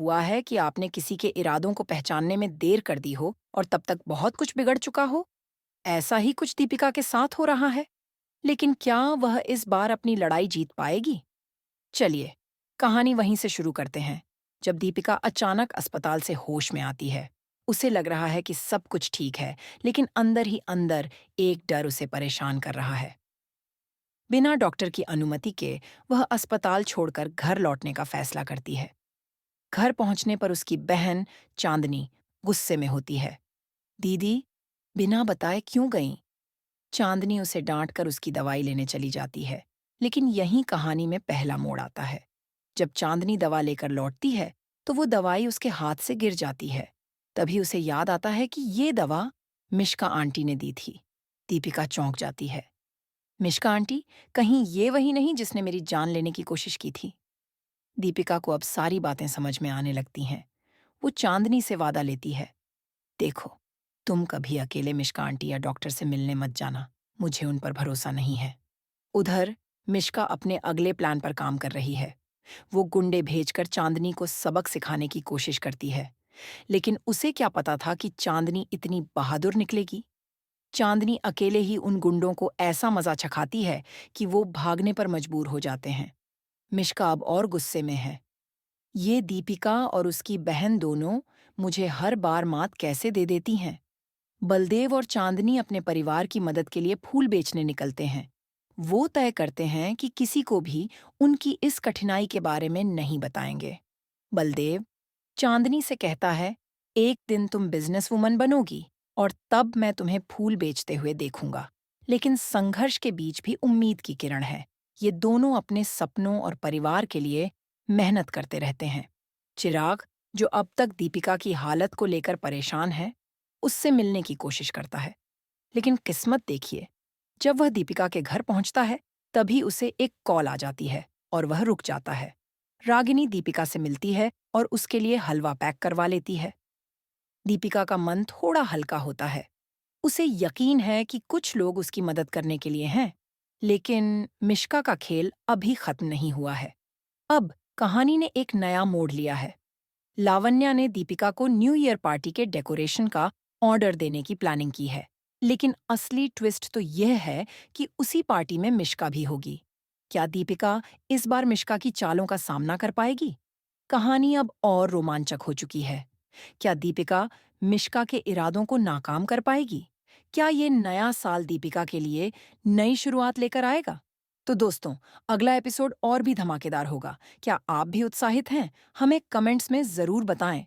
हुआ है कि आपने किसी के इरादों को पहचानने में देर कर दी हो और तब तक बहुत कुछ बिगड़ चुका हो? ऐसा ही कुछ दीपिका के साथ हो रहा है। लेकिन क्या वह इस बार अपनी लड़ाई जीत पाएगी? चलिए, कहानी वहीं से शुरू करते हैं। जब दीपिका अचानक अस्पताल से होश में आती है, उसे लग रहा है कि सब कुछ ठीक है, लेकिन अंदर ही अंदर एक डर उसे परेशान कर रहा है। बिना डॉक्टर की अनुमति के वह अस्पताल छोड़कर घर लौटने का फैसला करती है। घर पहुंचने पर उसकी बहन चांदनी गुस्से में होती है। दीदी, बिना बताए क्यों गईं? चांदनी उसे डांटकर उसकी दवाई लेने चली जाती है। लेकिन यहीं कहानी में पहला मोड़ आता है। जब चांदनी दवा लेकर लौटती है, तो वो दवाई उसके हाथ से गिर जाती है। तभी उसे याद आता है कि ये दवा मिश्का आंटी ने दी थी। दीपिका चौंक जाती है। मिश्का आंटी, कहीं ये वही नहीं जिसने मेरी जान लेने की कोशिश की थी? दीपिका को अब सारी बातें समझ में आने लगती हैं। वो चांदनी से वादा लेती है, देखो, तुम कभी अकेले मिश्का आंटी या डॉक्टर से मिलने मत जाना, मुझे उन पर भरोसा नहीं है। उधर मिश्का अपने अगले प्लान पर काम कर रही है। वो गुंडे भेजकर चांदनी को सबक सिखाने की कोशिश करती है। लेकिन उसे क्या पता था कि चांदनी इतनी बहादुर निकलेगी। चांदनी अकेले ही उन गुंडों को ऐसा मजा चखाती है कि वो भागने पर मजबूर हो जाते हैं। मिश्का अब और गुस्से में है। ये दीपिका और उसकी बहन दोनों मुझे हर बार मात कैसे दे देती हैं। बलदेव और चांदनी अपने परिवार की मदद के लिए फूल बेचने निकलते हैं। वो तय करते हैं कि किसी को भी उनकी इस कठिनाई के बारे में नहीं बताएंगे। बलदेव चांदनी से कहता है, एक दिन तुम बिजनेस वुमन बनोगी और तब मैं तुम्हें फूल बेचते हुए देखूंगा। लेकिन संघर्ष के बीच भी उम्मीद की किरण है। ये दोनों अपने सपनों और परिवार के लिए मेहनत करते रहते हैं। चिराग, जो अब तक दीपिका की हालत को लेकर परेशान है, उससे मिलने की कोशिश करता है। लेकिन किस्मत देखिए, जब वह दीपिका के घर पहुंचता है, तभी उसे एक कॉल आ जाती है और वह रुक जाता है। रागिनी दीपिका से मिलती है और उसके लिए हलवा पैक करवा लेती है। दीपिका का मन थोड़ा हल्का होता है। उसे यकीन है कि कुछ लोग उसकी मदद करने के लिए हैं। लेकिन मिश्का का खेल अभी खत्म नहीं हुआ है। अब कहानी ने एक नया मोड़ लिया है। लावण्या ने दीपिका को न्यू ईयर पार्टी के डेकोरेशन का ऑर्डर देने की प्लानिंग की है। लेकिन असली ट्विस्ट तो यह है कि उसी पार्टी में मिश्का भी होगी। क्या दीपिका इस बार मिश्का की चालों का सामना कर पाएगी? कहानी अब और रोमांचक हो चुकी है। क्या दीपिका मिश्का के इरादों को नाकाम कर पाएगी? क्या ये नया साल दीपिका के लिए नई शुरुआत लेकर आएगा? तो दोस्तों, अगला एपिसोड और भी धमाकेदार होगा। क्या आप भी उत्साहित हैं? हमें कमेंट्स में जरूर बताएं।